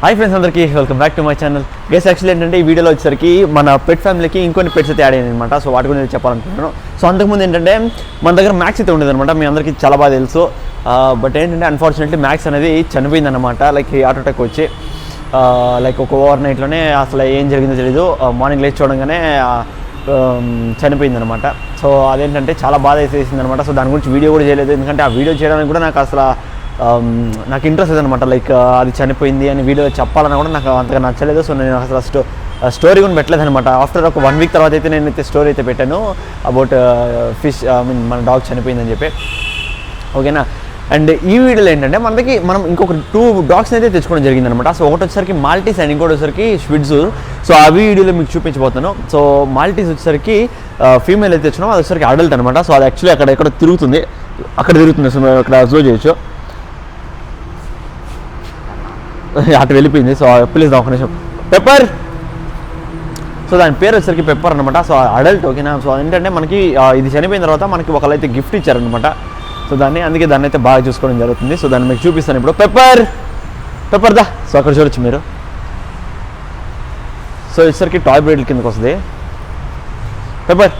Hi friends అందరికీ welcome back to my channel. Guys actually ఏంటంటే ఈ వీడియోలో వచ్చేసరికి మన పెట్ ఫ్యామిలీకి ఇంకొన్ని పెట్స్ అయితే యాడ్ అయ్యాయి అనమాట. సో వాటి గురించి చెప్పాలనుకుంటున్నాను. సో అంతకుముందు ఏంటంటే మన దగ్గర మ్యాక్స్ అయితే ఉండేది అనమాట. మీ అందరికీ చాలా బాగా తెలుసు. బట్ ఏంటంటే అన్ఫార్చునేట్లీ మ్యాక్స్ అనేది చనిపోయిందన్నమాట. లైక్ హార్ట్ అటాక్ వచ్చి లైక్ ఒక ఓవర్ నైట్లోనే అసలు ఏం జరిగిందో తెలీదు. మార్నింగ్ లేచి చూడంగానే చనిపోయిందనమాట. సో అదేంటంటే చాలా బాధ వేసేసింది అనమాట. సో దాని గురించి వీడియో కూడా చేయలేదు, ఎందుకంటే ఆ వీడియో చేయడానికి కూడా నాకు అసలు నాకు ఇంట్రెస్ట్ లేదనమాట. లైక్ అది చనిపోయింది అని వీడియో చెప్పాలని కూడా నాకు అంతగా నచ్చలేదు. సో నేను అసలు స్టోరీ కూడా పెట్టలేదు అనమాట. ఆఫ్టర్ ఒక 1 వీక్ తర్వాత అయితే నేనైతే స్టోరీ అయితే పెట్టాను అబౌట్ ఫిష్ మన డాగ్ చనిపోయిందని చెప్పి. ఓకేనా. అండ్ ఈ వీడియోలో ఏంటంటే మనం ఇంకొక 2 డాగ్స్ని అయితే తెచ్చుకోవడం జరిగిందనమాట. సో ఒకటి వచ్చేసరికి మాల్టీస్ అండ్ ఇంకోటి వచ్చేసరికి స్విట్స్. సో ఆ వీడియోలో మీకు చూపించబోతున్నాను. సో మాల్టీస్ వచ్చేసరికి ఫీమేల్ అయితే తెచ్చుకున్నాం, అది వచ్చేసరికి అడల్ట్ అనమాట. సో అది యాక్చువల్లీ అక్కడ తిరుగుతుంది. సో అక్కడ అబ్జర్వ్ చేయొచ్చు. అటు వెళ్ళిపోయింది. సో ప్లీజ్ ఒక నిమిషం. పెప్పర్. సో దాని పేరు వచ్చేసరికి పెప్పర్ అనమాట. So adult. ఓకేనా. సో ఏంటంటే మనకి ఇది చనిపోయిన తర్వాత మనకి ఒకళ్ళైతే గిఫ్ట్ ఇచ్చారనమాట. సో అందుకే దాన్ని అయితే బాగా చూసుకోవడం జరుగుతుంది. సో దాన్ని మీకు చూపిస్తాను ఇప్పుడు. పెప్పర్ దా. సో అక్కడ చూడొచ్చు మీరు. సో వచ్చేసరికి టాయ్ బ్రీడ్ కిందకి వస్తుంది. పెప్పర్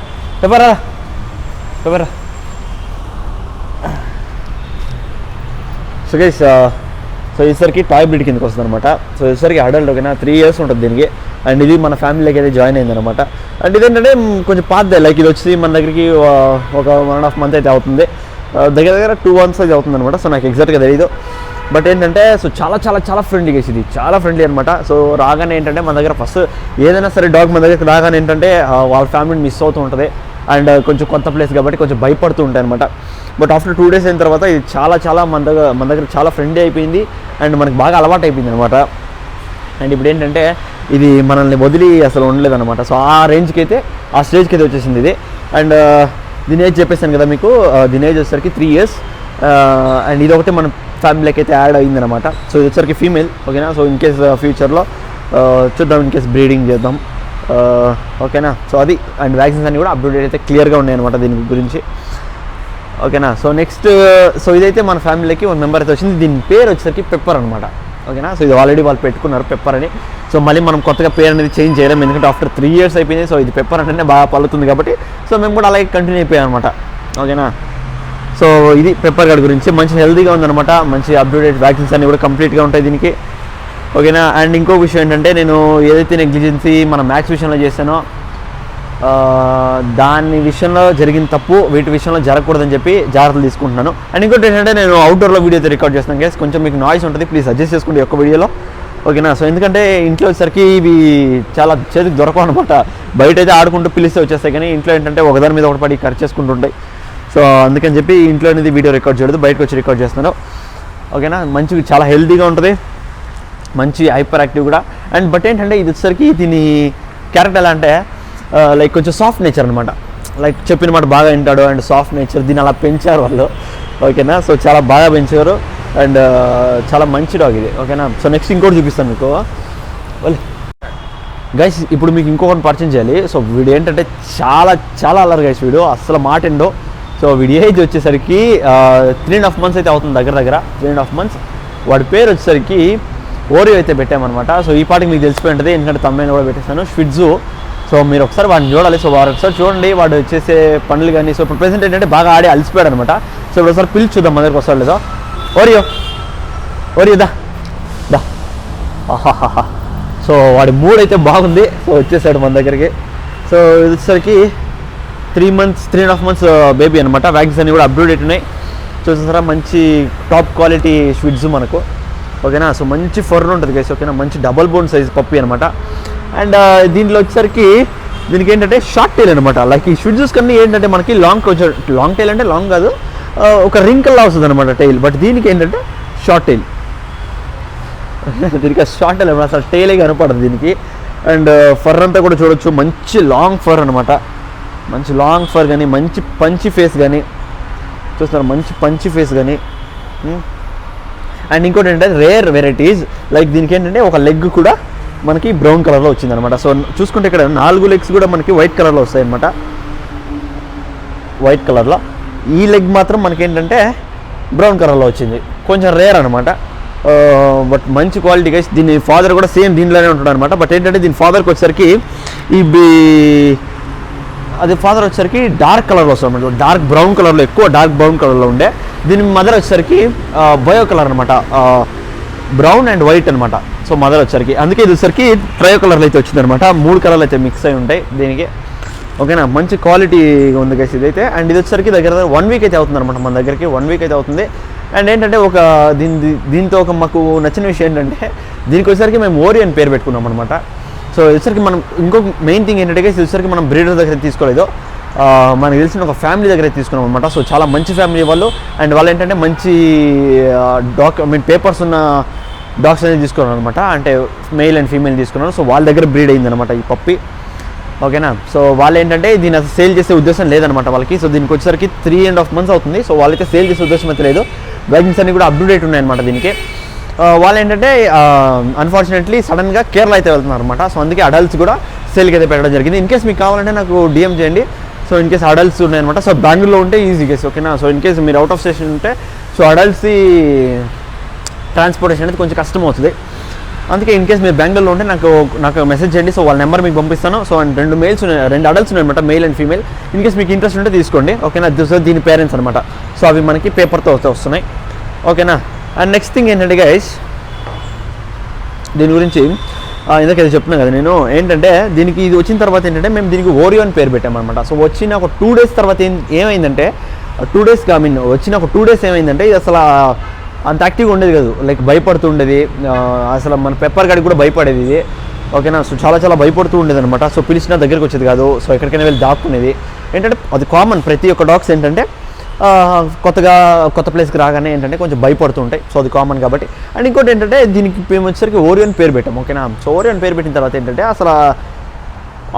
సో గైస్ సో ఈసరికి టాయ్ బ్రీడ్ కిందకి వస్తుంది అనమాట. సో ఈసరికి అడల్ట్. ఓకేనా. 3 years ఉంటుంది దీనికి. అండ్ ఇది మన ఫ్యామిలీకి అయితే జాయిన్ అయిందనమాట. అండ్ ఇదేంటంటే కొంచెం పాతదే. లైక్ ఇది వచ్చి మన దగ్గరికి ఒక 1.5 month అయితే అవుతుంది. దగ్గర 2 months అయితే అవుతుంది అనమాట. సో నాకు ఎగ్జాక్ట్గా తెలియదు. బట్ ఏంటంటే సో చాలా ఫ్రెండ్లీ కేసు ఇది. చాలా ఫ్రెండ్లీ అనమాట. సో రాగానే ఏంటంటే మన దగ్గర ఫస్ట్ ఏదైనా సరే డాగ్ మన దగ్గర రాగానే ఏంటంటే వాళ్ళ ఫ్యామిలీని మిస్ అవుతూ ఉంటుంది. అండ్ కొంచెం కొత్త ప్లేస్ కాబట్టి కొంచెం భయపడుతూ ఉంటాయి అనమాట. బట్ ఆఫ్టర్ 2 days అయిన తర్వాత ఇది చాలా మన దగ్గర చాలా ఫ్రెండ్లీ అయిపోయింది. అండ్ మనకి బాగా అలవాటు అయిపోయింది అనమాట. అండ్ ఇప్పుడు ఏంటంటే ఇది మనల్ని వదిలి అసలు ఉండలేదన్నమాట. సో ఆ రేంజ్కి అయితే ఆ స్టేజ్కి అయితే వచ్చేసింది ఇది. అండ్ దీని ఏజ్ చెప్పేసాను కదా మీకు. దీని ఏజ్ వచ్చేసరికి 3 years. అండ్ ఇది ఒకటి మన ఫ్యామిలీకి అయితే యాడ్ అయిందనమాట. సో ఇది వచ్చేసరికి ఫీమేల్. ఓకేనా. సో ఇన్ కేస్ ఫ్యూచర్లో చూద్దాం, ఇన్ కేస్ బ్రీడింగ్ చేద్దాం. ఓకేనా. సో అది. అండ్ వ్యాక్సిన్స్ అన్నీ కూడా అప్డేట్ అయితే క్లియర్గా ఉన్నాయన్నమాట దీని గురించి. ఓకేనా. సో నెక్స్ట్ సో ఇదైతే మన ఫ్యామిలీకి 1 member అయితే వచ్చింది. దీని పేరు వచ్చేసరికి పెప్పర్ అనమాట. ఓకేనా. సో ఇది ఆల్రెడీ వాళ్ళు పెట్టుకున్నారు పెప్పర్ అని. సో మళ్ళీ మనం కొత్తగా పేరు అనేది చేంజ్ చేయలేం, ఎందుకంటే ఆఫ్టర్ 3 years అయిపోయింది. సో ఇది పెప్పర్ అంటేనే బాగా పలుతుంది కాబట్టి సో మేము కూడా అలాగే కంటిన్యూ అయిపోయాం అనమాట. ఓకేనా. సో ఇది పెప్పర్ గార్డ్ గురించి. మంచి హెల్తీగా ఉందన్నమాట. మంచి అప్డేటెడ్ వ్యాక్సిన్స్ అన్నీ కూడా కంప్లీట్గా ఉంటాయి దీనికి. ఓకేనా. అండ్ ఇంకో విషయం ఏంటంటే నేను ఏదైతే నెగ్లిజెన్సీ మన మ్యాక్స్ విషయంలో చేశానో దాని విషయంలో జరిగిన తప్పు వీటి విషయంలో జరగకూడదని చెప్పి జాగ్రత్తలు తీసుకుంటున్నాను. అండ్ ఇంకోటి ఏంటంటే నేను అవుట్డోర్లో వీడియో అయితే రికార్డ్ చేస్తున్నాను గైస్. కొంచెం మీకు నాయిస్ ఉంటుంది, ప్లీజ్ అడ్జస్ట్ చేసుకోండి ఒక్క వీడియోలో. ఓకేనా. సో ఎందుకంటే ఇంట్లో వచ్చేసరికి ఇవి చాలా చేతికి దొరకవు అనమాట. బయట అయితే ఆడుకుంటూ పిలిస్తే వచ్చేస్తాయి, కానీ ఇంట్లో ఏంటంటే ఒకదాని మీద ఒకటి పడి ఖర్చు చేసుకుంటుంటాయి. సో అందుకని చెప్పి ఇంట్లో అనేది వీడియో రికార్డ్ చేయలేదు, బయటకు వచ్చి రికార్డ్ చేస్తున్నాను. ఓకేనా. మంచి చాలా హెల్తీగా ఉంటుంది, మంచి హైపర్ యాక్టివ్ కూడా. అండ్ బట్ ఏంటంటే ఇది వచ్చేసరికి దీని క్యారెక్టర్ ఎలా అంటే లైక్ కొంచెం సాఫ్ట్ నేచర్ అనమాట. లైక్ చెప్పిన మాట బాగా వింటాడు. And soft nature. దీన్ని అలా పెంచారు వాళ్ళు. ఓకేనా. సో చాలా బాగా పెంచారు. అండ్ చాలా మంచి డాగ్ ఇది. ఓకేనా. సో నెక్స్ట్ ఇంకోటి చూపిస్తాను మీకు. గైస్ ఇప్పుడు మీకు ఇంకొకటి పరిచయం చేయాలి. సో వీడు ఏంటంటే చాలా అల్లరి గైస్. వీడు అస్సలు మాట ఏంటో. సో వీడి ఏజ్ వచ్చేసరికి 3.5 months అయితే అవుతుంది. దగ్గర 3.5 months. వాడి పేరు వచ్చేసరికి ఓరియో అయితే పెట్టామన్నమాట. సో ఈ పాటికి మీకు తెలిసిపోయి ఉంటుంది, ఎందుకంటే తమ్మైనా కూడా పెట్టేస్తాను. స్విట్జు. సో మీరు ఒకసారి వాడిని చూడాలి. సో వాడు ఒకసారి చూడండి వాడు చేసే పనులు కానీ. సో ఇప్పుడు ప్రెసెంట్ ఏంటంటే బాగా ఆడి అలసిపోయాడు అనమాట. సో ఇప్పుడు ఒకసారి పిలిచి చూద్దాం మన దగ్గరకు వస్తాడు లేదో. ఓరియో దా. ఆహాహా. సో వాడి మూడ్ అయితే బాగుంది. సో వచ్చేసాడు మన దగ్గరికి. సో ఇది వచ్చేసరికి 3.5 months బేబీ అనమాట. వ్యాక్సిన్స్ అన్ని కూడా అప్డేట్ ఉన్నాయి. చూసారా మంచి టాప్ క్వాలిటీ స్విట్స్ మనకు. ఓకేనా. సో మంచి ఫర్ ఉంటుంది గైస్. ఓకేనా. మంచి డబల్ బోన్ సైజ్ పప్పి అనమాట. అండ్ దీంట్లో వచ్చేసరికి దీనికి ఏంటంటే షార్ట్ టైల్ అనమాట. లైక్ ఈ స్విట్జెస్ కన్నా ఏంటంటే మనకి కొంచెం లాంగ్ టైల్ అంటే లాంగ్ కాదు, ఒక రింకల్లా వస్తుంది అనమాట టైల్. బట్ దీనికి ఏంటంటే షార్ట్ టైల్. దీనికి షార్ట్ టైల్ అనమాట. అసలు టైలే కనపడదు దీనికి. అండ్ ఫర్ అంతా కూడా చూడొచ్చు, మంచి లాంగ్ ఫర్ అనమాట. మంచి లాంగ్ ఫర్ కానీ, మంచి పంచి ఫేస్ కానీ చూస్తున్నారు, మంచి పంచి ఫేస్ కానీ. అండ్ ఇంకోటి ఏంటంటే రేర్ వెరైటీస్. లైక్ దీనికి ఏంటంటే ఒక లెగ్ కూడా మనకి బ్రౌన్ కలర్లో వచ్చిందనమాట. సో చూసుకుంటే ఇక్కడ 4 legs కూడా మనకి వైట్ కలర్లో వస్తాయి అనమాట. వైట్ కలర్లో. ఈ లెగ్ మాత్రం మనకి ఏంటంటే బ్రౌన్ కలర్లో వచ్చింది. కొంచెం రేర్ అనమాట. బట్ మంచి క్వాలిటీ గైస్. దీని ఫాదర్ కూడా సేమ్ దీనిలోనే ఉంటాడు అనమాట. బట్ ఏంటంటే దీని ఫాదర్కి వచ్చేసరికి అది ఫాదర్ వచ్చేసరికి డార్క్ కలర్లో వస్తుంది అనమాట, డార్క్ బ్రౌన్ కలర్లో, ఎక్కువ డార్క్ బ్రౌన్ కలర్లో ఉండే. దీని మదర్ వచ్చేసరికి బయో కలర్ అనమాట, బ్రౌన్ అండ్ వైట్ అనమాట. సో మదర్ వచ్చేసరికి అందుకే ఇది వచ్చేసరికి ట్రయో కలర్లో అయితే వచ్చిందనమాట. 3 కలర్లు అయితే మిక్స్ అయి ఉంటాయి దీనికి. ఓకేనా, మంచి క్వాలిటీ ఉంది గైస్ ఇదైతే. అండ్ ఇది వచ్చేసరికి దగ్గర 1 వీక్ అయితే అవుతుంది అనమాట, మన దగ్గరికి 1 వీక్ అయితే అవుతుంది. అండ్ ఏంటంటే దీంతో ఒక మాకు నచ్చిన విషయం ఏంటంటే దీనికి వచ్చేసరికి మేము ఓరియో అని పేరు పెట్టుకున్నాం అనమాట. సో వచ్చేసరికి మనం ఇంకొక మెయిన్ థింగ్ ఏంటంటే వచ్చేసరికి మనం బ్రీడర్ దగ్గర తీసుకోలేదు, మనకు తెలిసిన ఒక ఫ్యామిలీ దగ్గర తీసుకున్నాం అనమాట. సో చాలా మంచి ఫ్యామిలీ వాళ్ళు. అండ్ వాళ్ళు ఏంటంటే మంచి పేపర్స్ ఉన్న డాగ్స్ అనేది తీసుకున్నాను అనమాట. అంటే మెయిల్ అండ్ ఫీమేల్ తీసుకున్నాను. సో వాళ్ళ దగ్గర బ్రీడ్ అయిందనమాట ఈ పప్పి. ఓకేనా, సో వాళ్ళు ఏంటంటే దీన్ని అసలు సేల్ చేసే ఉద్దేశం లేదనమాట వాళ్ళకి. సో దీనికి వచ్చేసరికి 3.5 months అవుతుంది. సో వాళ్ళైతే సేల్ చేసే ఉద్దేశం అయితే లేదు. వ్యాక్సిన్స్ అన్ని కూడా అప్డేట్ ఉన్నాయన్నమాట దీనికి. వాళ్ళు ఏంటంటే అన్ఫార్చునేట్లీ సడన్గా కేరళ అయితే వెళ్తున్నారు అనమాట. సో అందుకే అడల్ట్స్ కూడా సేల్కి అయితే పెట్టడం జరిగింది. ఇన్ కేస్ మీకు కావాలంటే నాకు డిఎం చేయండి. సో ఇన్ కేస్ అడల్ట్స్ ఉన్నాయన్నమాట. సో బెంగళూరులో ఉంటే ఈజీ కేసు. ఓకేనా, సో ఇన్ కేస్ మీరు అవుట్ ఆఫ్ స్టేషన్ ఉంటే సో అడల్ట్స్ది ట్రాన్స్పోర్టేషన్ అనేది కొంచెం కష్టం అవుతుంది. అందుకే ఇన్ కేస్ మీరు బెంగళూరులో ఉంటే నాకు మెసేజ్ చేయండి. సో వాళ్ళ నెంబర్ మీకు పంపిస్తాను. సో అండ్ 2 మేల్స్ ఉన్నాయి, 2 అడల్ట్స్ ఉన్నాయన్నమాట, male and female. In case మీకు ఇంట్రెస్ట్ ఉంటే తీసుకోండి. ఓకేనా, దీని పేరెంట్స్ అనమాట. సో అవి మనకి పేపర్తో వస్తున్నాయి. ఓకేనా, అండ్ నెక్స్ట్ థింగ్ ఏంటంటే గైస్ దీని గురించి ఇందాక చెప్తున్నాను కదా నేను, ఏంటంటే దీనికి ఇది వచ్చిన తర్వాత ఏంటంటే మేము దీనికి ఓరియో అని పేరు పెట్టామన్నమాట. సో వచ్చిన ఒక 2 days తర్వాత ఏమైందంటే 2 days వచ్చిన ఒక 2 days ఏమైందంటే ఇది అసలు అంత యాక్టివ్గా ఉండేది కాదు, లైక్ భయపడుతుండేది. అసలు మన పెప్పర్ గడికి కూడా భయపడేది ఇది. ఓకేనా, సో చాలా భయపడుతూ ఉండేది అనమాట. సో పిలిచిన దగ్గరికి వచ్చేది కాదు. సో ఎక్కడికైనా వెళ్ళి దాక్కునేది. ఏంటంటే అది కామన్, ప్రతి ఒక్క డాగ్స్ ఏంటంటే కొత్త ప్లేస్కి రాగానే ఏంటంటే కొంచెం భయపడుతూ ఉంటాయి. సో అది కామన్ కాబట్టి. అండ్ ఇంకోటి ఏంటంటే దీనికి మేము వచ్చేసరికి ఓరియో అని పేరు పెట్టాం. ఓకేనా, సో ఓరియో అని పేరు పెట్టిన తర్వాత ఏంటంటే అసలు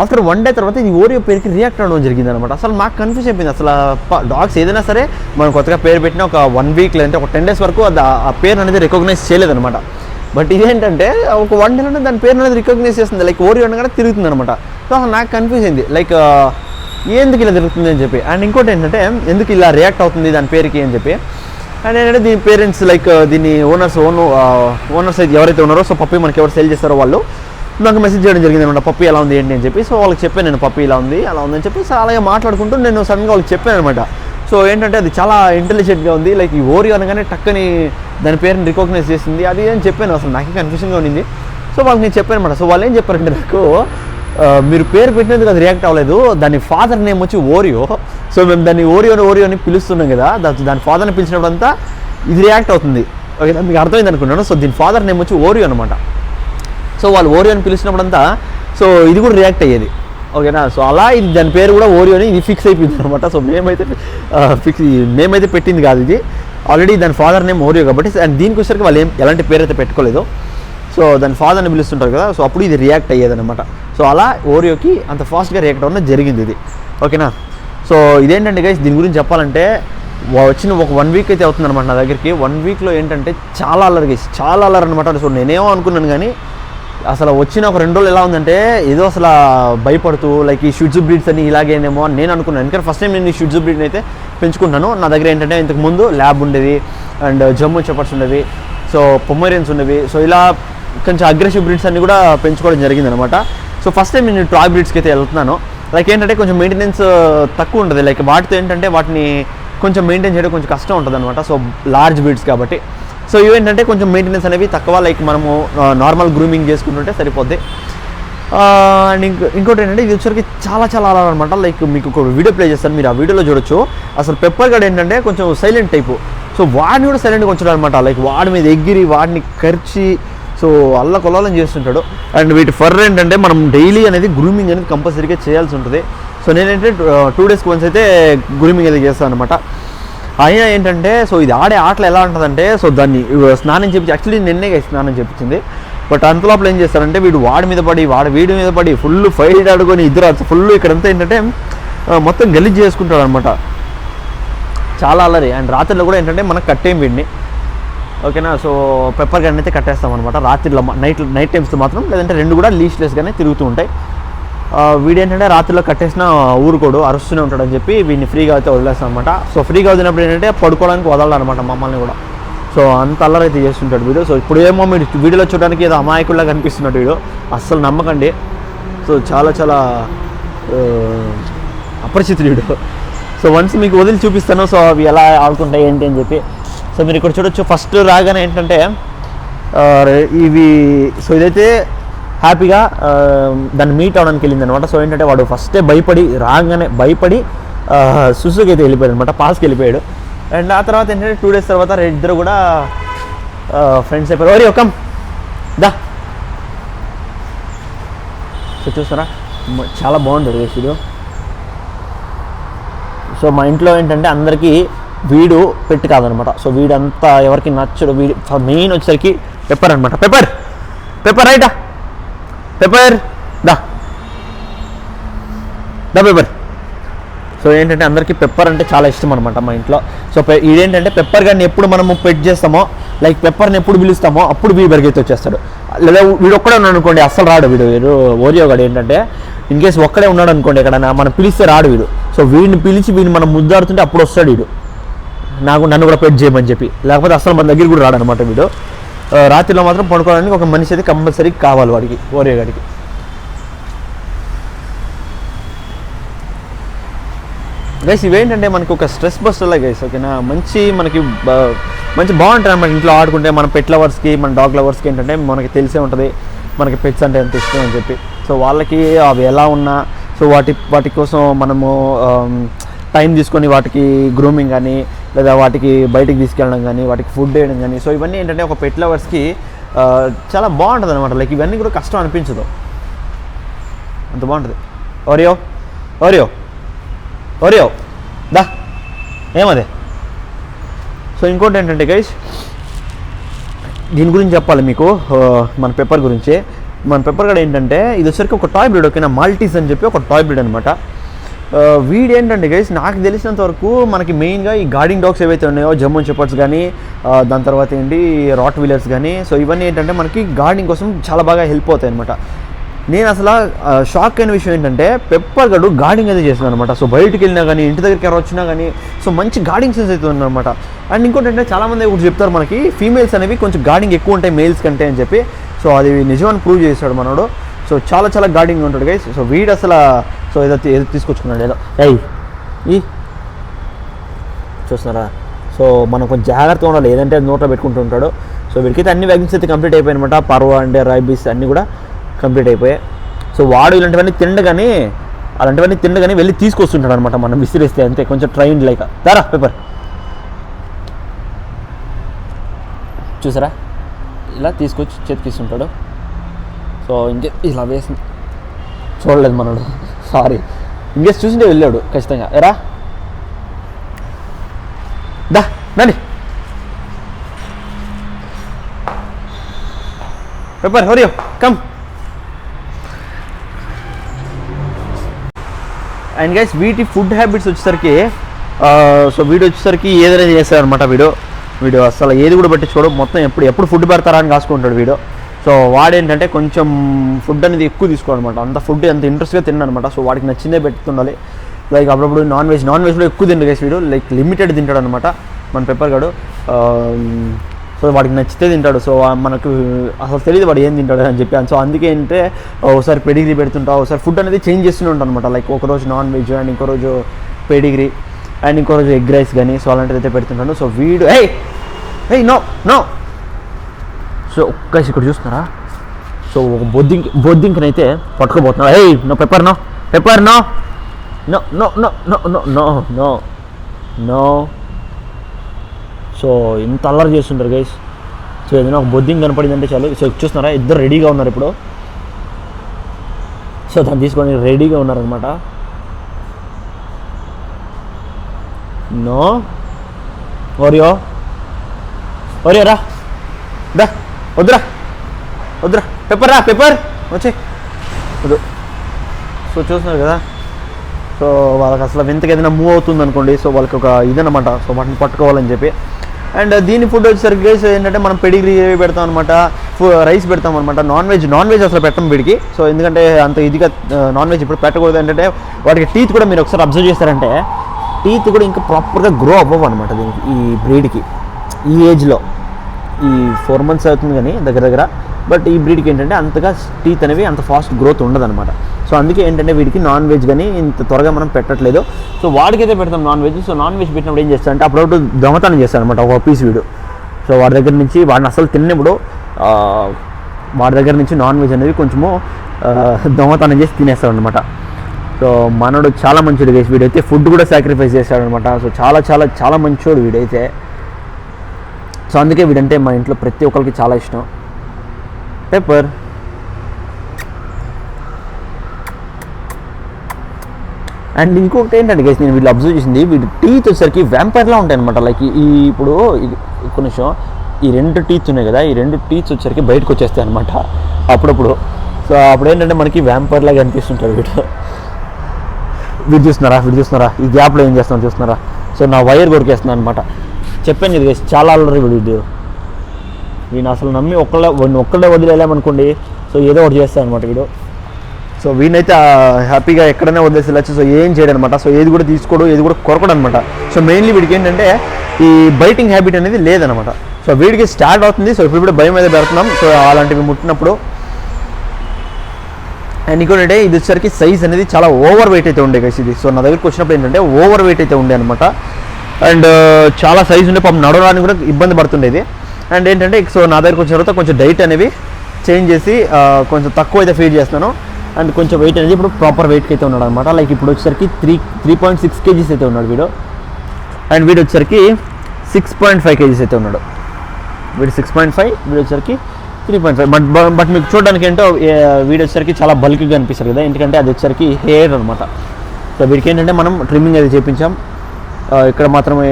ఆఫ్టర్ 1 day తర్వాత ఇది ఓరియో పేరుకి రియాక్ట్ అవ్వడం జరిగింది అనమాట. అసలు మాకు కన్ఫ్యూజ్ అయిపోయింది. అసలు డాగ్స్ ఏదైనా సరే మనం కొత్తగా పేరు పెట్టినా ఒక 1 week లేదంటే ఒక 10 days వరకు ఆ పేరు అనేది రికగ్నైజ్ చేయలేదన్నమాట. బట్ ఇదేంటంటే ఒక 1 day దాని పేరు అనేది రికగ్నైజ్ చేస్తుంది, లైక్ ఓరియో అనగానే తిరుగుతుంది అనమాట. సో అసలు నాకు కన్ఫ్యూజ్ అయింది, లైక్ ఎందుకు ఇలా తిరుగుతుంది అని చెప్పి. అండ్ ఇంకోటి ఏంటంటే ఎందుకు ఇలా రియాక్ట్ అవుతుంది దాని పేరుకి అని చెప్పి. అండ్ ఏంటంటే దీని పేరెంట్స్ లైక్ దీని ఓనర్స్ అయితే ఎవరైతే ఉన్నారో, సో పప్పి మనకి ఎవరు సేల్ చేస్తారో వాళ్ళు నాకు మెసేజ్ చేయడం జరిగింది అనమాట, పప్పి ఎలా ఉంది ఏంటి అని చెప్పి. సో వాళ్ళకి చెప్పాను నేను, పప్పి ఇలా ఉంది అలా ఉందని చెప్పి. సో అలాగే మాట్లాడుకుంటూ నేను సడన్గా వాళ్ళకి చెప్పాను అనమాట. సో ఏంటంటే అది చాలా ఇంటెలిజెంట్గా ఉంది, లైక్ ఈ ఓరియో అనగానే టక్కని దాని పేరుని రికగ్నైజ్ చేసింది అది అని చెప్పాను. అసలు నాకే కన్ఫ్యూజన్గా ఉండింది. సో వాళ్ళకి నేను చెప్పాను అనమాట. సో వాళ్ళు ఏం చెప్పారంటే నాకు, మీరు పేరు పెట్టినందుకు అది రియాక్ట్ అవ్వలేదు, దాని ఫాదర్ నేమ్ వచ్చి ఓరియో. సో మేము దాన్ని ఓరియో అని పిలుస్తున్నాం కదా, దాని ఫాదర్ని పిలిచినప్పుడు అంతా ఇది రియాక్ట్ అవుతుంది. ఓకే, మీకు అర్థమైంది అనుకున్నాను. సో దీని ఫాదర్ నేమ్ వచ్చి ఓరియో అనమాట. సో వాళ్ళు ఓరియో అని పిలిచినప్పుడంతా సో ఇది కూడా రియాక్ట్ అయ్యేది. ఓకేనా, సో అలా ఇది దాని పేరు కూడా ఓరియో అని ఇది ఫిక్స్ అయిపోయింది అనమాట. సో మేమైతే పెట్టింది కాదు ఇది, ఆల్రెడీ దాని ఫాదర్ నేమ్ ఓరియో కాబట్టి. అండ్ దీనికి వచ్చేసరికి వాళ్ళు ఎలాంటి పేరు అయితే పెట్టుకోలేదు. సో దాని ఫాదర్ని పిలుస్తుంటారు కదా, సో అప్పుడు ఇది రియాక్ట్ అయ్యేదన్నమాట. సో అలా ఓరియోకి అంత ఫాస్ట్గా రియాక్ట్ అవ్వడం జరిగింది ఇది. ఓకేనా, సో ఇదేంటంటే గైస్ దీని గురించి చెప్పాలంటే వచ్చిన ఒక 1 week అయితే అవుతుంది అనమాట నా దగ్గరికి. 1 weekలో ఏంటంటే చాలా అల్లరి గైస్, చాలా అల్లరి అనమాట. సో నేనేమో అనుకున్నాను కానీ అసలు వచ్చిన ఒక 2 రోజులు ఎలా ఉందంటే ఏదో అసలు భయపడుతూ లైక్ ఈ షిట్జు బ్రీడ్స్ అని ఇలాగేనేమో అని నేను అనుకున్నాను. ఎందుకంటే ఫస్ట్ టైం నేను ఈ షిట్జు బ్రీడ్ని అయితే పెంచుకుంటాను. నా దగ్గర ఏంటంటే ఇంతకు ముందు ల్యాబ్ ఉండేది అండ్ జమ్మూ షెపర్డ్స్ ఉండేవి, సో పొమేరియన్స్ ఉండేవి. సో ఇలా కొంచెం అగ్రెసివ్ బ్రీడ్స్ అన్ని కూడా పెంచుకోవడం జరిగింది అనమాట. సో ఫస్ట్ టైం నేను టాయ్ బ్రీడ్స్కి అయితే వెళ్తున్నాను. లైక్ ఏంటంటే కొంచెం మెయింటెనెన్స్ తక్కువ ఉంటుంది, లైక్ వాటితో ఏంటంటే వాటిని కొంచెం మెయింటైన్ చేయడం కొంచెం కష్టం ఉంటుంది అనమాట. సో లార్జ్ బ్రీడ్స్ కాబట్టి. సో ఇవేంటంటే కొంచెం మెయింటెనెన్స్ అనేవి తక్కువ, లైక్ మనము నార్మల్ గ్రూమింగ్ చేసుకుంటుంటే సరిపోద్ది. అండ్ ఇంకోటి ఏంటంటే ఇది వచ్చరికి చాలా అలా అనమాట. లైక్ మీకు ఒక వీడియో ప్లే చేస్తాను, మీరు ఆ వీడియోలో చూడొచ్చు. అసలు పెప్పర్ గడ్ ఏంటంటే కొంచెం సైలెంట్ టైపు. సో వాడిని కూడా సైలెంట్గా ఉంచడం అనమాట. లైక్ వాడి మీద ఎగిరి వాడిని కరిచి సో అల్లకొల్లాలని చేస్తుంటాడు. అండ్ వీటి ఫర్ ఏంటంటే మనం డైలీ అనేది గ్రూమింగ్ అనేది కంపల్సరీగా చేయాల్సి ఉంటుంది. సో నేనంటే 2 days once అయితే గ్రూమింగ్ అనేది చేస్తాను అనమాట. అయినా ఏంటంటే సో ఇది ఆడే ఆటలు ఎలా ఉంటుందంటే, సో దాన్ని స్నానం చేపించి, యాక్చువల్లీ నిన్నే స్నానం చేపించింది. బట్ అంతలోపల ఏం చేస్తారంటే వీడి మీద పడి వీడి మీద పడి ఫుల్ ఫైట్ ఆడుకొని ఇద్దరు ఫుల్ ఇక్కడంతా ఏంటంటే మొత్తం గలీజ్ చేసుకుంటాడు అనమాట. చాలా అల్లరి. అండ్ రాత్రిలో కూడా ఏంటంటే మనకు కట్టేం వీడిని. ఓకేనా, సో పెప్పర్ గన్ అయితే కట్టేస్తాం అనమాట రాత్రిలో, నైట్ టైమ్స్లో మాత్రం. లేదంటే 2 కూడా లీష్లెస్గానే తిరుగుతూ ఉంటాయి. వీడేంటంటే రాత్రిలో కట్టేసిన ఊరుకోడు, అరుస్తూనే ఉంటాడని చెప్పి వీడిని ఫ్రీగా అయితే వదిలేస్తాం అనమాట. సో ఫ్రీగా వదిలినప్పుడు ఏంటంటే పడుకోవడానికి వదలడు అనమాట మమ్మల్ని కూడా. సో అంత అల్లరి అయితే చేస్తుంటాడు వీడు. సో ఇప్పుడు ఏమో మీరు వీడియోలో చూడడానికి ఏదో అమాయకుల్లా కనిపిస్తున్నాడు వీడు, అస్సలు నమ్మకండి. సో చాలా చాలా అపరిచితుడు వీడు. సో వన్స్ మీకు వదిలి చూపిస్తాను సో అవి ఎలా ఆడుకుంటాయి ఏంటి అని చెప్పి. సో మీరు ఇక్కడ చూడొచ్చు, ఫస్ట్ రాగానే ఏంటంటే ఇవి, సో ఇదైతే హ్యాపీగా దాన్ని మీట్ అవడానికి వెళ్ళింది అనమాట. సో ఏంటంటే వాడు ఫస్టే రాగానే భయపడి సుసుకి అయితే వెళ్ళిపోయాడు అనమాట, పాస్కి వెళ్ళిపోయాడు. అండ్ ఆ తర్వాత ఏంటంటే 2 days తర్వాత ఇద్దరు కూడా ఫ్రెండ్స్ అయిపోయారు. ఓరి కమ్ దా. సో చూస్తారా చాలా బాగుంటుంది వీడు. సో మా ఇంట్లో ఏంటంటే అందరికీ వీడు పెట్టి కాదనమాట. సో వీడంతా ఎవరికి నచ్చడు. వీడు మెయిన్ వచ్చేసరికి పెప్పర్ అనమాట. పెప్పర్ రైటా, పెప్పర్ దా పెప్పర్. సో ఏంటంటే అందరికీ పెప్పర్ అంటే చాలా ఇష్టం అనమాట మా ఇంట్లో. సో ఇదేంటంటే పెప్పర్ గారిని ఎప్పుడు మనము పెట్ చేస్తామో, లైక్ పెప్పర్ని ఎప్పుడు పిలుస్తామో అప్పుడు వీడు బరిగెత్తి వచ్చేస్తాడు. లేదా వీడు ఒక్కడే ఉన్నాడు అనుకోండి అస్సలు రాడు వీడు. ఓరియో గాడు ఏంటంటే ఇన్ కేసు ఒక్కడే ఉన్నాడు అనుకోండి ఎక్కడైనా మనం పిలిస్తే రాడు వీడు. సో వీడిని పిలిచి వీడిని మనం ముద్దాడుతుంటే అప్పుడు వస్తాడు వీడు, నన్ను కూడా పెట్ చేయమని చెప్పి. లేకపోతే అసలు మన దగ్గర కూడా రాడనమాట వీడు. రాత్రిలో మాత్రం పడుకోవడానికి ఒక మనిషి అయితే కంపల్సరీ కావాలి వాడికి, ఓరియో గాడికి. గైస్ ఇవేంటంటే మనకి ఒక స్ట్రెస్ బస్టర్లా గైస్, ఓకేనా. మనకి మంచి బాగుంటుంది అన్నమాట ఇంట్లో ఆడుకుంటే. మన పెట్ లవర్స్కి, మన డాగ్ లవర్స్కి ఏంటంటే మనకి తెలిసే ఉంటుంది మనకి పెట్స్ అంటే ఎంత ఇష్టం అని చెప్పి. సో వాళ్ళకి అవి ఎలా ఉన్నా, సో వాటి కోసం మనము టైం తీసుకొని వాటికి గ్రూమింగ్ కానీ, లేదా వాటికి బయటికి తీసుకెళ్ళడం కానీ, వాటికి ఫుడ్ వేయడం కానీ, సో ఇవన్నీ ఏంటంటే ఒక పెట్ లవర్స్కి చాలా బాగుంటుంది అనమాట. లైక్ ఇవన్నీ కూడా కష్టం అనిపించదు, అంత బాగుంటుంది. ఓరియో దా ఏమదే. సో ఇంకోటి ఏంటంటే గైస్ దీని గురించి చెప్పాలి మీకు, మన పెప్పర్ గురించి. మన పెప్పర్ కూడా ఏంటంటే ఇది వచ్చరికి ఒక టాయ్ బ్రీడ్, ఓకేనా. మాల్టీస్ అని చెప్పి ఒక టాయ్ బ్రీడ్ అనమాట. వీడు ఏంటంటే గైస్ నాకు తెలిసినంత వరకు మనకి మెయిన్గా ఈ గార్డింగ్ డాగ్స్ ఏవైతే ఉన్నాయో, జర్మన్ షెపర్డ్స్ కానీ, దాని తర్వాత ఏంటి రాట్ వీలర్స్ కానీ, సో ఇవన్నీ ఏంటంటే మనకి గార్డింగ్ కోసం చాలా బాగా హెల్ప్ అవుతాయి అనమాట. నేను అసలు షాక్ అయిన విషయం ఏంటంటే పెప్పర్ గడు గార్డింగ్ అయితే చేస్తున్నాను అనమాట. సో బయటికి వెళ్ళినా కానీ, ఇంటి దగ్గరికి ఎవరు వచ్చినా కానీ, సో మంచి గార్డింగ్ సెన్స్ అయితే ఉందన్నమాట. అండ్ ఇంకోటి ఏంటంటే చాలామంది ఒకటి చెప్తారు మనకి ఫీమేల్స్ అనేవి కొంచెం గార్డింగ్ ఎక్కువ ఉంటాయి మేల్స్ కంటే అని చెప్పి. సో అది నిజమని ప్రూవ్ చేశాడు మనోడు. సో చాలా చాలా గార్డింగ్ ఉంటాడు గైస్. సో వీడు అసలు సో ఏదో తీసుకొచ్చుకున్నాడు ఏదో ఈ చూస్తున్నారా. సో మనం కొంచెం జాగ్రత్తగా ఉండాలి, ఏదంటే అది నోట్లో పెట్టుకుంటూ ఉంటాడు. సో వీడికైతే అన్ని వ్యాక్సిన్స్ అయితే కంప్లీట్ అయిపోయాయి అనమాట. పర్వ అండ్ రైబీస్ అన్నీ కూడా కంప్లీట్ అయిపోయాయి. సో వాడు ఇలాంటివన్నీ తిండగానే వెళ్ళి తీసుకొస్తుంటాడు అనమాట. మనం విసిరేస్తే అంతే, కొంచెం ట్రైన్ లైక్. దారా పేపర్ చూసారా, ఇలా తీసుకొచ్చి చేతికిస్తుంటాడు. సో ఇంకే ఇలా వేసి చూడలేదు మనోడు, సారీ. ఇంకేసి చూసింటే వెళ్ళాడు ఖచ్చితంగా. ఎరా దా నండి పేపర్ హరియో కమ్. అండ్ గైస్ వీటి ఫుడ్ హ్యాబిట్స్ వచ్చేసరికి సో వీడు వచ్చేసరికి ఏదైనా చేస్తారనమాట. వీడు అసలు ఏది కూడా పట్టించుకోడు, మొత్తం ఎప్పుడు ఫుడ్ పెడతారా అని కాసుకుంటాడు వీడు. సో వాడేంటంటే కొంచెం ఫుడ్ అనేది ఎక్కువ తీసుకోవాలన్నమాట. అంత ఫుడ్ అంత ఇంట్రెస్ట్గా తిన్నాడనమాట. సో వాడికి నచ్చిందే పెడుతుండాలి. లైక్ అప్పుడప్పుడు నాన్ వెజ్లో ఎక్కువ తిండు గైస్ వీడు, లైక్ లిమిటెడ్ తింటాడు అనమాట మన పెప్పర్ గాడు. సో వాడికి నచ్చితే తింటాడు. సో మనకు అసలు తెలియదు వాడు ఏం తింటాడు అని చెప్పి. సో అందుకే ఏంటంటే ఒకసారి పెడిగ్రీ పెడుతుంటా, ఒకసారి ఫుడ్ అనేది చేంజ్ చేస్తూనే ఉంటాను అనమాట. లైక్ ఒకరోజు నాన్ వెజ్ అండ్ ఇంకో రోజు పెడిగ్రీ అండ్ ఇంకో రోజు ఎగ్ రైస్ కానీ, సో అలాంటిది అయితే పెడుతుంటాను. సో వీడు నో. సో ఒక్కసి ఇక్కడ చూస్తున్నారా. సో ఒక బొద్దింకనైతే పట్టుకోబోతున్నాడు. No Pepper no. సో ఇంత అల్లరి చేస్తుంటారు గైస్. సో ఏదైనా ఒక బొద్దింగ్ కనపడిందంటే చాలు. సో చూస్తున్నారా ఇద్దరు రెడీగా ఉన్నారు ఇప్పుడు. సో దాన్ని తీసుకొని రెడీగా ఉన్నారనమాట. నో ఓరియో రా దా వద్దురా పెప్పర్ వచ్చే వద్దు. సో చూస్తున్నారు కదా. సో వాళ్ళకి అసలు వింతకి ఏదైనా మూవ్ అవుతుంది అనుకోండి, సో వాళ్ళకి ఒక ఇదనమాట. సో వాటిని పట్టుకోవాలని చెప్పి. అండ్ దీని ఫుడ్ వచ్చేసరికి గైస్ ఏంటంటే మనం పెడిగ్రీ పెడతాం అనమాట, రైస్ పెడతాం అనమాట. నాన్ వెజ్ అసలు పెట్టం వీడికి. సో ఎందుకంటే అంత ఇదిగా నాన్ వెజ్ ఇప్పుడు పెట్టకూడదు. ఏంటంటే వాటికి టీత్ కూడా మీరు ఒకసారి అబ్జర్వ్ చేస్తారంటే టీత్ కూడా ఇంకా ప్రాపర్గా గ్రో అవ్వవు అనమాట దీనికి, ఈ బ్రీడ్కి ఈ ఏజ్లో. ఈ 4 months అవుతుంది కానీ దగ్గర బట్ ఈ బ్రీడ్కి ఏంటంటే అంతగా టీత్ అనేవి అంత ఫాస్ట్ గ్రోత్ ఉండదన్నమాట. సో అందుకే ఏంటంటే వీడికి నాన్ వెజ్ కానీ ఇంత త్వరగా మనం పెట్టట్లేదు. సో వాడికైతే పెడతాం non veg. So non veg పెట్టినప్పుడు ఏం చేస్తాడంటే అప్పుడప్పుడు దొంగతనం చేస్తాడు అనమాట ఒక పీస్ వీడు. సో వాడి దగ్గర నుంచి వాడిని అసలు తిన్నప్పుడు వాడి దగ్గర నుంచి నాన్ వెజ్ అనేది కొంచెము దొంగతనం చేసి తినేస్తాడు అనమాట. సో మనోడు చాలా మంచోడు గైస్, వీడైతే ఫుడ్ కూడా సాక్రిఫైస్ చేస్తాడనమాట. సో చాలా చాలా చాలా మంచోడు వీడైతే. సో అందుకే వీడంటే మా ఇంట్లో ప్రతి ఒక్కరికి చాలా ఇష్టం. పెప్పర్ అండ్ ఇంకొకటి ఏంటంటే గైస్, నేను వీళ్ళు అబ్జర్వ్ చేసింది వీడి టీత్ వచ్చేసరికి వ్యాంపైర్లా ఉంటాయి అనమాట. లైక్ ఇప్పుడు ఒక్క నిమిషం, ఈ 2 టీత్ ఉన్నాయి కదా, ఈ 2 టీత్స్ వచ్చేసరికి బయటకు వచ్చేస్తాయి అనమాట అప్పుడప్పుడు. సో అప్పుడు ఏంటంటే మనకి వ్యాంపైర్ లాగా అనిపిస్తుంటారు వీడు చూస్తున్నారా ఈ గ్యాప్లో ఏం చేస్తున్నాను చూస్తున్నారా. సో నా వైర్ కొరికేస్తున్నాను అనమాట. చెప్పాను కదా గైస్, చాలా అల్లరి వీడు. వీడిని అసలు నమ్మి ఒక్కళ్ళే వదిలేమనుకోండి, సో ఏదో ఒకటి చేస్తాను అనమాట వీడు. సో వీనైతే హ్యాపీగా ఎక్కడైనా వదిలేసి వెళ్ళచ్చు. సో ఏం చేయడం అనమాట. సో ఏది కూడా తీసుకోడు, ఏది కూడా కొరకడు అనమాట. సో మెయిన్లీ వీడికి ఏంటంటే ఈ బైటింగ్ హ్యాబిట్ అనేది లేదనమాట. సో వీడికి స్టార్ట్ అవుతుంది. సో ఇప్పుడు భయం మీద పెడుతున్నాం. సో అలాంటివి ముట్టినప్పుడు. అండ్ ఇంకోటంటే ఇది వచ్చేసరికి సైజ్ అనేది చాలా ఓవర్ వెయిట్ అయితే ఉండే గైస్ ఇది. సో నా దగ్గరికి వచ్చినప్పుడు ఏంటంటే ఓవర్ వెయిట్ అయితే ఉండే అనమాట. అండ్ చాలా సైజ్ ఉండే, పాపం నడవడానికి కూడా ఇబ్బంది పడుతుండేది. అండ్ ఏంటంటే సో నా దగ్గరికి వచ్చిన తర్వాత కొంచెం డైట్ అనేవి చేంజ్ చేసి కొంచెం తక్కువ అయితే ఫీడ్ చేస్తున్నాను. అండ్ కొంచెం వెయిట్ అనేది ఇప్పుడు ప్రాపర్ వెయిట్కి అయితే ఉన్నాడు అనమాట. లైక్ ఇప్పుడు వచ్చేసరికి 3.6 kgs అయితే ఉన్నాడు వీడు. అండ్ వీడు వచ్చేసరికి 6.5 kgs అయితే ఉన్నాడు. వీడు 6.5, వీడు వచ్చేసరికి 3.5. బట్ మీకు చూడడానికి ఏంటో వీడు వచ్చేసరికి చాలా బల్క్గా అనిపిస్తారు కదా, ఎందుకంటే అది వచ్చేసరికి హెయిర్ అనమాట. సో వీడికి ఏంటంటే మనం ట్రిమ్మింగ్ అది చేయించాం. ఇక్కడ మాత్రమే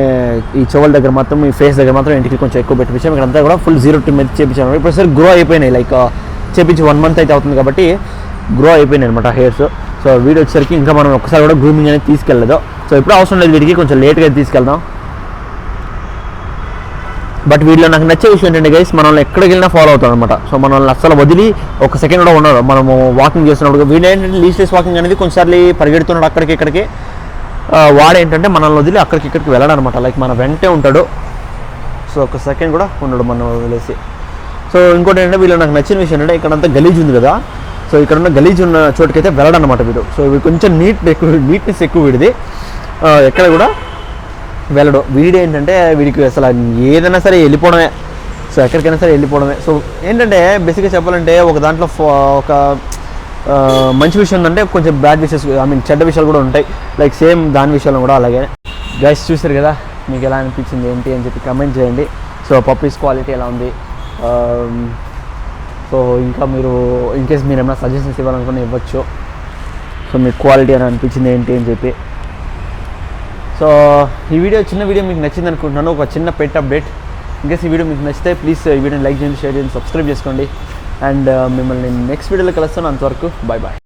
ఈ చెవుల దగ్గర మాత్రం, ఈ ఫేస్ దగ్గర మాత్రం ఇంటికి కొంచెం ఎక్కువ పెట్టించాం. ఇక్కడంతా కూడా ఫుల్ 0 trim అయితే చేయించాము. ఇప్పుడు సరే గ్రో అయిపోయినాయి, లైక్ చేయించి 1 month అయితే అవుతుంది కాబట్టి గ్రో అయిపోయినాయి అనమాట హెయిర్స్. సో వీడు వచ్చేసరికి ఇంకా మనం ఒకసారి కూడా గ్రూమింగ్ అనేది తీసుకెళ్ళలేదు. సో ఇప్పుడు అవసరం లేదు వీడికి, కొంచెం లేట్గా తీసుకెళ్దాం. బట్ వీటిలో నాకు నచ్చే విషయం ఏంటంటే గైస్, మనల్ని ఎక్కడికి వెళ్ళినా ఫాలో అవుతాం అనమాట. సో మనల్ని అసలు వదిలి ఒక సెకండ్ కూడా ఉండరు. మనము వాకింగ్ చేస్తున్నప్పుడు వీడు ఏంటంటే లీస్లెస్ వాకింగ్ అనేది కొంచెంసార్లు పరిగెడుతున్నాడు అక్కడికి ఇక్కడికి. వాడేంటంటే మనల్ని వదిలి అక్కడికి ఇక్కడికి వెళ్ళడం అనమాట. లైక్ మన వెంటే ఉంటాడు. సో ఒక సెకండ్ కూడా ఉండడు మనం వదిలేసి. సో ఇంకోటి ఏంటంటే వీళ్ళు నాకు నచ్చిన విషయం ఏంటంటే ఇక్కడంతా గలీజ్ ఉంది కదా, సో ఇక్కడ ఉన్న గలీజ్ ఉన్న చోటుకైతే వెళ్ళడం అనమాట వీడు. సో వీడు కొంచెం నీట్నెస్ ఎక్కువ వీడిది, ఎక్కడ కూడా వెళ్ళడు. వీడు ఏంటంటే వీడికి అసలు ఏదైనా సరే వెళ్ళిపోవడమే. సో ఎక్కడికైనా సరే వెళ్ళిపోవడమే. సో ఏంటంటే బేసిక్గా చెప్పాలంటే ఒక దాంట్లో ఒక మంచి విషయం ఉందంటే కొంచెం బ్యాడ్ విషయస్, చెడ్డ విషయాలు కూడా ఉంటాయి. లైక్ సేమ్ దాని విషయాల్లో కూడా అలాగే. గైస్ చూసారు కదా, మీకు ఎలా అనిపించింది ఏంటి అని చెప్పి కమెంట్ చేయండి. సో పప్పీస్ క్వాలిటీ ఎలా ఉంది, సో ఇంకా మీరు ఇన్కేస్ మీరు ఏమైనా సజెషన్స్ ఇవ్వాలనుకుని ఇవ్వచ్చు. సో మీకు క్వాలిటీ అని అనిపించింది ఏంటి అని చెప్పి. సో ఈ వీడియో చిన్న వీడియో మీకు నచ్చింది అనుకుంటున్నాను, ఒక చిన్న పెట్ అప్డేట్. ఇన్కేస్ ఈ వీడియో మీకు నచ్చితే ప్లీజ్ ఈ వీడియోని లైక్ చేయండి, షేర్ చేయండి, సబ్స్క్రైబ్ చేసుకోండి. అండ్ మిమ్మల్ని నెక్స్ట్ వీడియోలో కలుస్తాను. అంతవరకు బాయ్ బాయ్.